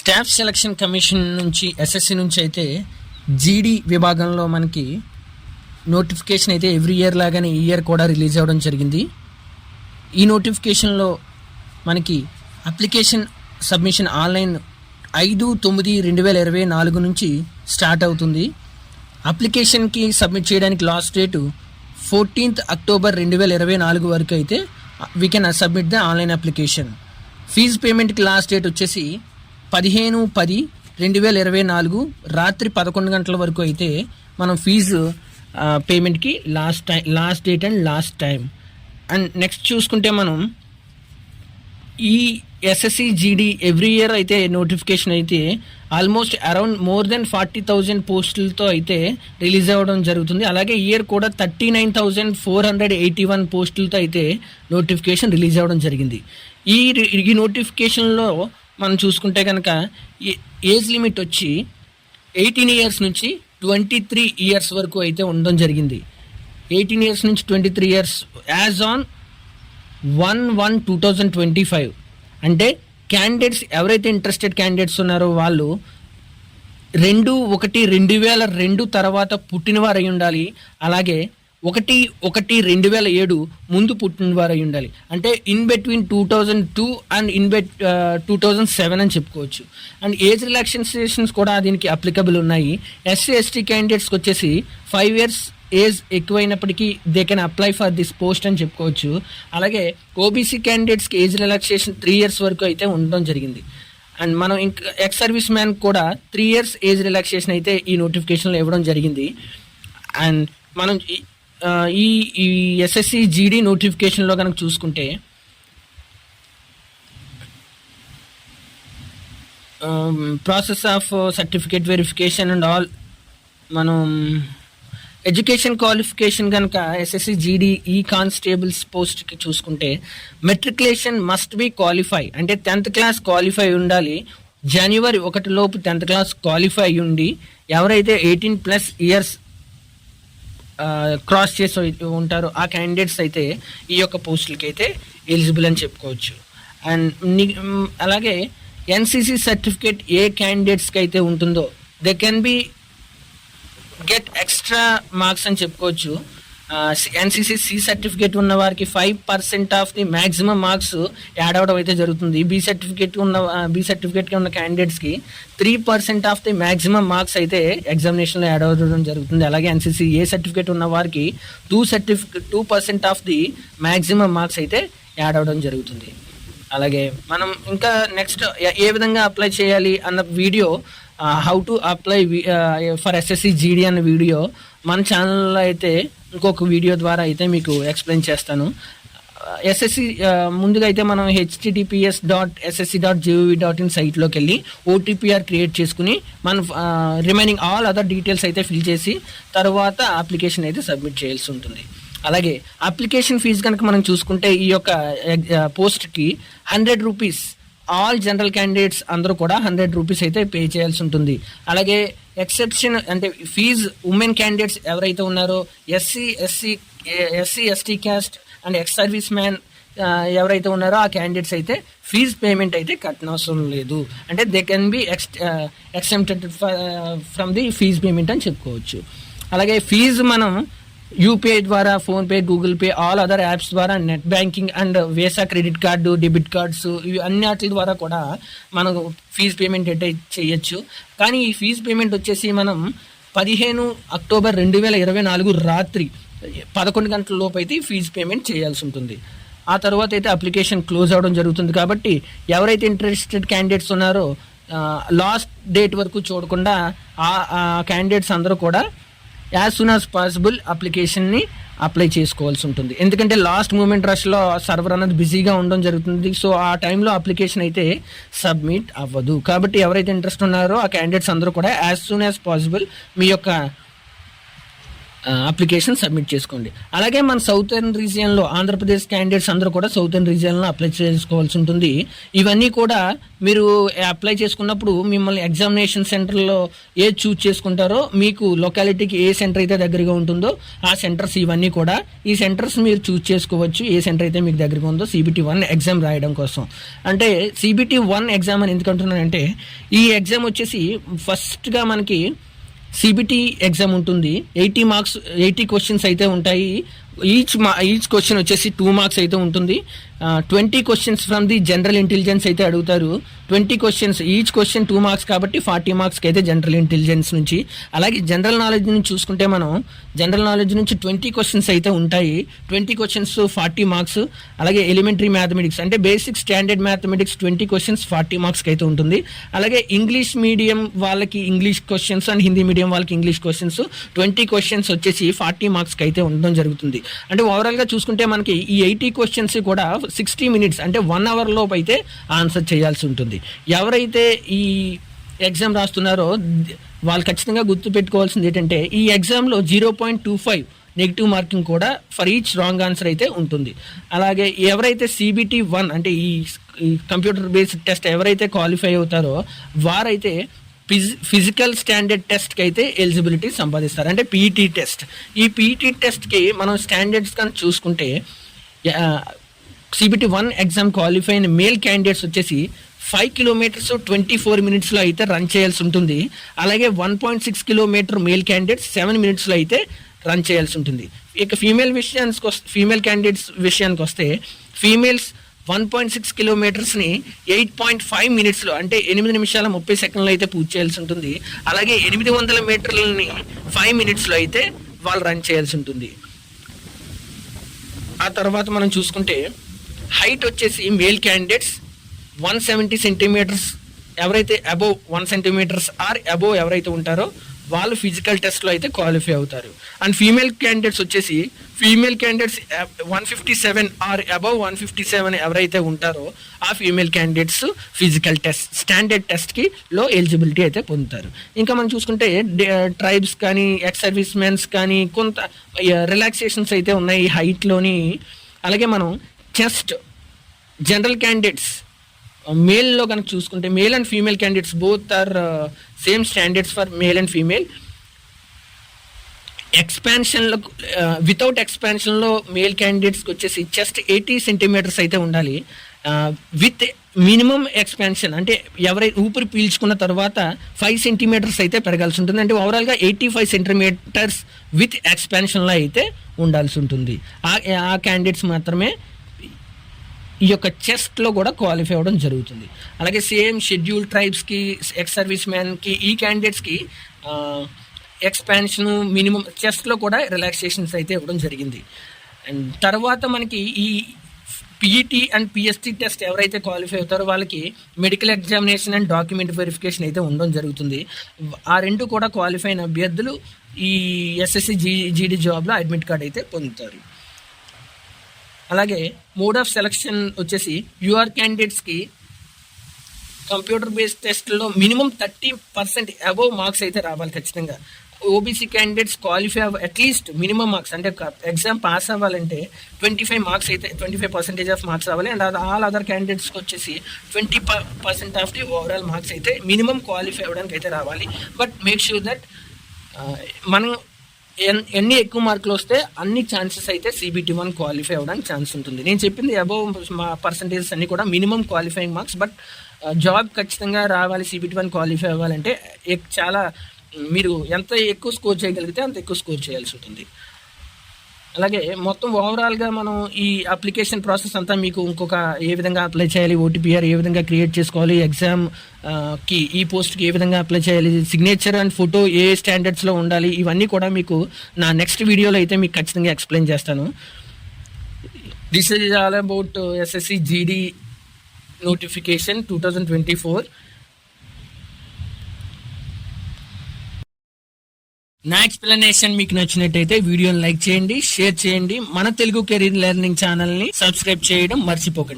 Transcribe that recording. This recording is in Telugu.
స్టాఫ్ సెలక్షన్ కమిషన్ నుంచి ఎస్ఎస్సి నుంచి అయితే జీడీ విభాగంలో మనకి నోటిఫికేషన్ అయితే ఎవ్రీ ఇయర్ లాగానే ఈ ఇయర్ కూడా రిలీజ్ అవ్వడం జరిగింది. ఈ నోటిఫికేషన్లో మనకి అప్లికేషన్ సబ్మిషన్ ఆన్లైన్ 5/9/2024 నుంచి స్టార్ట్ అవుతుంది. అప్లికేషన్కి సబ్మిట్ చేయడానికి లాస్ట్ డేటు 14th October 2024 వరకు అయితే we can submit the online application. Fee పేమెంట్కి లాస్ట్ డేట్ వచ్చేసి 15/10/2024 రాత్రి 11 గంటల వరకు అయితే మనం ఫీజు పేమెంట్కి last date and last time. And next చూసుకుంటే మనం ఈ ఎస్ఎస్సి జీడీ ఎవ్రీ ఇయర్ అయితే నోటిఫికేషన్ అయితే ఆల్మోస్ట్ అరౌండ్ మోర్ దెన్ 40,000 పోస్టులతో అయితే రిలీజ్ అవ్వడం జరుగుతుంది. అలాగే ఇయర్ కూడా 39,481 పోస్టులతో అయితే నోటిఫికేషన్ రిలీజ్ అవ్వడం జరిగింది. ఈ నోటిఫికేషన్లో మనం చూసుకుంటే కనుక ఏజ్ లిమిట్ వచ్చి 18 years నుంచి 23 years వరకు అయితే ఉండడం జరిగింది. 18 years నుంచి 23 years యాజ్ ఆన్ 1/1/2025. అంటే క్యాండిడేట్స్ ఎవరైతే ఇంట్రెస్టెడ్ క్యాండిడేట్స్ ఉన్నారో వాళ్ళు 2/1/2002 తర్వాత పుట్టినవారు అయి ఉండాలి. అలాగే 1/1/2007 ముందు పుట్టినవారు అయి ఉండాలి. అంటే ఇన్ బిట్వీన్ 2002 అండ్ 2007 అని చెప్పుకోవచ్చు. అండ్ ఏజ్ రిలాక్సేషన్స్ కూడా దీనికి అప్లికబుల్ ఉన్నాయి. ఎస్సీ ఎస్టీ క్యాండిడేట్స్కి వచ్చేసి 5 years ఏజ్ ఎక్కువైనప్పటికీ they can apply for this post అని చెప్పుకోవచ్చు. అలాగే ఓబీసీ క్యాండిడేట్స్కి ఏజ్ రిలాక్సేషన్ 3 years వరకు అయితే ఉండడం జరిగింది. అండ్ మనం ఇంకా ఎక్స్ సర్వీస్ మ్యాన్ కూడా 3 years ఏజ్ రిలాక్సేషన్ అయితే ఈ నోటిఫికేషన్లో ఇవ్వడం జరిగింది. అండ్ మనం ఈ ఎస్ఎస్సి జీడీ నోటిఫికేషన్లో కనుక చూసుకుంటే process of certificate verification and all, మనం ఎడ్యుకేషన్ క్వాలిఫికేషన్ కనుక ఎస్ఎస్సి జీడీ ఈ కానిస్టేబుల్స్ పోస్ట్కి చూసుకుంటే మెట్రికులేషన్ మస్ట్ బి క్వాలిఫై, అంటే 10th class క్వాలిఫై ఉండాలి. January 1 లోపు 10th class క్వాలిఫై ఉండి ఎవరైతే 18+ years క్రాస్ చేసి ఉంటారో ఆ క్యాండిడేట్స్ అయితే ఈ యొక్క పోస్టులకి అయితే ఎలిజిబుల్ అని చెప్పుకోవచ్చు. అండ్ అలాగే ఎన్సిసి సర్టిఫికేట్ ఏ క్యాండిడేట్స్కి అయితే ఉంటుందో they can B get extra marks అని చెప్పుకోవచ్చు. ఎన్సిసి సి సర్టిఫికేట్ ఉన్న వారికి 5% of the maximum marks add అవ్వడం అయితే జరుగుతుంది. బి సర్టిఫికేట్కి ఉన్న క్యాండిడేట్స్కి 3% ఆఫ్ ది మ్యాక్సిమం మార్క్స్ అయితే ఎగ్జామినేషన్లో యాడ్ అవ్వడం జరుగుతుంది. అలాగే ఎన్సిసి ఏ సర్టిఫికేట్ ఉన్న వారికి 2% ఆఫ్ ది మ్యాక్సిమం మార్క్స్ అయితే యాడ్ అవ్వడం జరుగుతుంది. అలాగే మనం ఇంకా నెక్స్ట్ ఏ విధంగా అప్లై చేయాలి అన్న video, how to apply for SSC GD అన్న వీడియో మన ఛానల్లో అయితే ఇంకొక వీడియో ద్వారా అయితే మీకు ఎక్స్ప్లెయిన్ చేస్తాను. ఎస్ఎస్సి ముందుగా అయితే మనం https.ssc.gov.in సైట్లోకి వెళ్ళి OTPR క్రియేట్ చేసుకుని మనం రిమైనింగ్ ఆల్ అదర్ డీటెయిల్స్ అయితే ఫిల్ చేసి తర్వాత అప్లికేషన్ అయితే సబ్మిట్ చేయాల్సి ఉంటుంది. అలాగే అప్లికేషన్ ఫీజు కనుక మనం చూసుకుంటే ఈ యొక్క పోస్ట్కి 100 rupees, ఆల్ జనరల్ క్యాండిడేట్స్ అందరూ కూడా 100 rupees అయితే పే చేయాల్సి ఉంటుంది. అలాగే ఎక్సెప్షన్ అంటే ఫీజు ఉమెన్ క్యాండిడేట్స్ ఎవరైతే ఉన్నారో SC ST caste and ex service man ఎవరైతే ఉన్నారో ఆ క్యాండిడేట్స్ అయితే ఫీజు పేమెంట్ అయితే కట్టనవసరం లేదు. అంటే they can be exempted from the fee payment అని చెప్పుకోవచ్చు. అలాగే ఫీజు మనం యూపీఐ ద్వారా, PhonePe, Google Pay, all other apps ద్వారా, net banking and Visa credit card, debit cards ఇవి అన్నిటి ద్వారా కూడా మనం ఫీజు పేమెంట్ అయితే చేయొచ్చు. కానీ ఈ ఫీజు పేమెంట్ వచ్చేసి మనం 15 October 2024 రాత్రి 11 గంటల లోపు అయితే ఫీజు పేమెంట్ చేయాల్సి ఉంటుంది. ఆ తర్వాత అయితే అప్లికేషన్ క్లోజ్ అవ్వడం జరుగుతుంది. కాబట్టి ఎవరైతే ఇంట్రెస్టెడ్ క్యాండిడేట్స్ ఉన్నారో లాస్ట్ డేట్ వరకు చూడకుండా ఆ క్యాండిడేట్స్ అందరూ కూడా యాజ్ సూన్ యాజ్ పాసిబుల్ అప్లికేషన్ని అప్లై చేసుకోవాల్సి ఉంటుంది. ఎందుకంటే లాస్ట్ మూమెంట్ రష్లో సర్వర్ అనేది బిజీగా ఉండడం జరుగుతుంది. సో ఆ టైంలో అప్లికేషన్ అయితే సబ్మిట్ అవ్వదు. కాబట్టి ఎవరైతే ఇంట్రెస్ట్ ఉన్నారో ఆ క్యాండిడేట్స్ అందరూ కూడా యాజ్ సూన్ యాజ్ పాసిబుల్ మీ యొక్క అప్లికేషన్ సబ్మిట్ చేసుకోండి. అలాగే మన సౌతర్న్ రీజియన్లో ఆంధ్రప్రదేశ్ క్యాండిడేట్స్ అందరూ కూడా సౌతర్న్ రీజియన్లో అప్లై చేసుకోవాల్సి ఉంటుంది. ఇవన్నీ కూడా మీరు అప్లై చేసుకున్నప్పుడు మిమ్మల్ని ఎగ్జామినేషన్ సెంటర్లో ఏ చూజ్ చేసుకుంటారో, మీకు లొకాలిటీకి ఏ సెంటర్ అయితే దగ్గరగా ఉంటుందో ఆ సెంటర్స్ ఇవన్నీ కూడా, ఈ సెంటర్స్ మీరు చూజ్ చేసుకోవచ్చు ఏ సెంటర్ అయితే మీకు దగ్గరగా ఉందో CBT 1 ఎగ్జామ్ రాయడం కోసం. అంటే CBT 1 ఎగ్జామ్ అని ఎందుకంటున్నానంటే, ఈ ఎగ్జామ్ వచ్చేసి ఫస్ట్గా మనకి CBT ఎగ్జామ్ ఉంటుంది. 80 క్వశ్చన్స్ అయితే ఉంటాయి. ఈచ్ క్వశ్చన్ వచ్చేసి 2 మార్క్స్ అయితే ఉంటుంది. 20 questions from the general intelligence అయితే అడుగుతారు. 20 క్వశ్చన్స్, ఈచ్ క్వశ్చన్ 2 మార్క్స్ కాబట్టి 40 మార్క్స్కి అయితే జనరల్ ఇంటెలిజెన్స్ నుంచి. అలాగే జనరల్ నాలెడ్జ్ నుంచి చూసుకుంటే మనం జనరల్ నాలెడ్జ్ నుంచి 20 క్వశ్చన్స్ అయితే ఉంటాయి. 20 క్వశ్చన్స్ 40 మార్క్స్. అలాగే ఎలిమెంటరీ మ్యాథమెటిక్స్ అంటే బేసిక్ స్టాండర్డ్ మ్యాథమెటిక్స్ 20 క్వశ్చన్స్ 40 మార్క్స్కి అయితే ఉంటుంది. అలాగే ఇంగ్లీష్ మీడియం వాళ్ళకి English questions and Hindi medium వాళ్ళకి ఇంగ్లీష్ క్వశ్చన్స్ 20 క్వశ్చన్స్ వచ్చేసి 40 మార్క్స్కి అయితే ఉండడం జరుగుతుంది. అంటే ఓవరాల్గా చూసుకుంటే మనకి ఈ 80 క్వశ్చన్స్ కూడా 60 మినిట్స్ అంటే 1 అవర్ లోపు అయితే ఆన్సర్ చేయాల్సి ఉంటుంది. ఎవరైతే ఈ ఎగ్జామ్ రాస్తున్నారో వాళ్ళు ఖచ్చితంగా గుర్తుపెట్టుకోవాల్సింది ఏంటంటే, ఈ ఎగ్జామ్లో 0.25 నెగిటివ్ మార్కింగ్ కూడా ఫర్ ఈచ్ రాంగ్ ఆన్సర్ అయితే ఉంటుంది. అలాగే ఎవరైతే CBT 1 అంటే ఈ కంప్యూటర్ బేస్డ్ టెస్ట్ ఎవరైతే క్వాలిఫై అవుతారో వారైతే ఫిజికల్ స్టాండర్డ్ టెస్ట్కి అయితే ఎలిజిబిలిటీ సంపాదిస్తారు. అంటే PET టెస్ట్. ఈ PET టెస్ట్కి మనం స్టాండర్డ్స్ కానీ చూసుకుంటే CBT 1 ఎగ్జామ్ క్వాలిఫై అయిన మేల్ క్యాండిడేట్స్ వచ్చేసి 5 కిలోమీటర్స్ 24 మినిట్స్లో అయితే రన్ చేయాల్సి ఉంటుంది. అలాగే 1.6 కిలోమీటర్ మేల్ క్యాండిడేట్స్ 7 మినిట్స్లో అయితే రన్ చేయాల్సి ఉంటుంది. ఇక ఫీమేల్ క్యాండిడేట్స్ విషయానికి వస్తే ఫీమేల్స్ 1.6 కిలోమీటర్స్ని 8.5 మినిట్స్లో అంటే 8 నిమిషాల 30 సెకండ్లో అయితే పూర్తి చేయాల్సి ఉంటుంది. అలాగే 800 మీటర్లని 5 మినిట్స్లో అయితే వాళ్ళు రన్ చేయాల్సి ఉంటుంది. ఆ తర్వాత మనం చూసుకుంటే హైట్ వచ్చేసి మేల్ క్యాండిడేట్స్ 170 సెంటీమీటర్స్, ఎవరైతే అబోవ్ 1 సెంటీమీటర్స్ ఆర్ అబోవ్ ఎవరైతే ఉంటారో వాళ్ళు ఫిజికల్ టెస్ట్లో అయితే క్వాలిఫై అవుతారు. అండ్ ఫీమేల్ క్యాండిడేట్స్ వచ్చేసి 157 ఆర్ అబవ్ 157 ఎవరైతే ఉంటారో ఆ female candidates physical test standard టెస్ట్కి లో ఎలిజిబిలిటీ అయితే పొందుతారు. ఇంకా మనం చూసుకుంటే ట్రైబ్స్ కానీ ఎక్స్ సర్వీస్ మెన్స్ కానీ కొంత రిలాక్సేషన్స్ అయితే ఉన్నాయి ఈ హైట్లోని. అలాగే మనం చెస్ట్ జనరల్ క్యాండిడేట్స్ మేల్లో కనుక చూసుకుంటే male and female candidates both are same standards for male and female. ఎక్స్పాన్షన్లో వితౌట్ ఎక్స్పాన్షన్లో మేల్ క్యాండిడేట్స్కి వచ్చేసి చెస్ట్ 80 సెంటీమీటర్స్ అయితే ఉండాలి. విత్ మినిమం ఎక్స్పాన్షన్ అంటే ఎవరైతే ఊపిరి పీల్చుకున్న తర్వాత 5 సెంటీమీటర్స్ అయితే పెరగాల్సి ఉంటుంది. అంటే ఓవరాల్గా 85 సెంటీమీటర్స్ విత్ ఎక్స్పాన్షన్లో అయితే ఉండాల్సి ఉంటుంది. ఆ క్యాండిడేట్స్ మాత్రమే ఈ యొక్క చెస్ట్లో కూడా క్వాలిఫై అవ్వడం జరుగుతుంది. అలాగే సేమ్ షెడ్యూల్ ట్రైబ్స్కి ఎక్స్ సర్వీస్ మ్యాన్కి ఈ క్యాండిడేట్స్కి ఎక్స్పాన్షన్ మినిమం చెస్ట్లో కూడా రిలాక్సేషన్స్ అయితే ఇవ్వడం జరిగింది. అండ్ తర్వాత మనకి ఈ PET అండ్ PST టెస్ట్ ఎవరైతే క్వాలిఫై అవుతారో వాళ్ళకి medical examination and document verification అయితే ఉండడం జరుగుతుంది. ఆ రెండు కూడా క్వాలిఫై అయిన అభ్యర్థులు ఈ SSC GD జాబ్లో అడ్మిట్ కార్డ్ అయితే పొందుతారు. అలాగే మోడ్ ఆఫ్ సెలక్షన్ వచ్చేసి యూఆర్ క్యాండిడేట్స్కి కంప్యూటర్ బేస్డ్ టెస్ట్లో మినిమం 30% అబోవ్ మార్క్స్ అయితే రావాలి ఖచ్చితంగా. OBC candidates qualify at least minimum marks అంటే ఎగ్జామ్ పాస్ అవ్వాలంటే 25 మార్క్స్ అయితే 25% ఆఫ్ మార్క్స్ రావాలి. అండ్ ఆల్ అదర్ క్యాండిడేట్స్కి వచ్చేసి 20% ఆఫ్ ది ఓవరాల్ మార్క్స్ అయితే మినిమం క్వాలిఫై అవ్వడానికి అయితే రావాలి. బట్ మేక్ షూర్ దట్ మనం ఎన్ని ఎక్కువ మార్కులు వస్తే అన్ని ఛాన్సెస్ అయితే CBT 1 క్వాలిఫై అవ్వడానికి ఛాన్స్ ఉంటుంది. నేను చెప్పింది అబోవ్ పర్సంటేజెస్ అన్ని కూడా minimum qualifying marks. But job ఖచ్చితంగా రావాలి CBT 1 క్వాలిఫై అవ్వాలంటే చాలా మీరు ఎంత ఎక్కువ స్కోర్ చేయగలిగితే అంత ఎక్కువ స్కోర్ చేయాల్సి ఉంటుంది. అలాగే మొత్తం ఓవరాల్గా మనం ఈ అప్లికేషన్ ప్రాసెస్ అంతా మీకు ఇంకొక ఏ విధంగా అప్లై చేయాలి, OTPR ఏ విధంగా క్రియేట్ చేసుకోవాలి, ఎగ్జామ్కి ఈ పోస్ట్కి ఏ విధంగా అప్లై చేయాలి, సిగ్నేచర్ అండ్ ఫోటో ఏ స్టాండర్డ్స్లో ఉండాలి, ఇవన్నీ కూడా మీకు నా నెక్స్ట్ వీడియోలో అయితే మీకు ఖచ్చితంగా ఎక్స్ప్లెయిన్ చేస్తాను. This is all about SSC GD notification 2024. నా ఎక్స్ప్లెనేషన్ మీకు నచ్చినట్టయితే వీడియోని లైక్ చేయండి, షేర్ చేయండి. మన తెలుగు కెరీర్ లెర్నింగ్ ఛానల్ని సబ్స్క్రైబ్ చేయడం మర్చిపోకండి.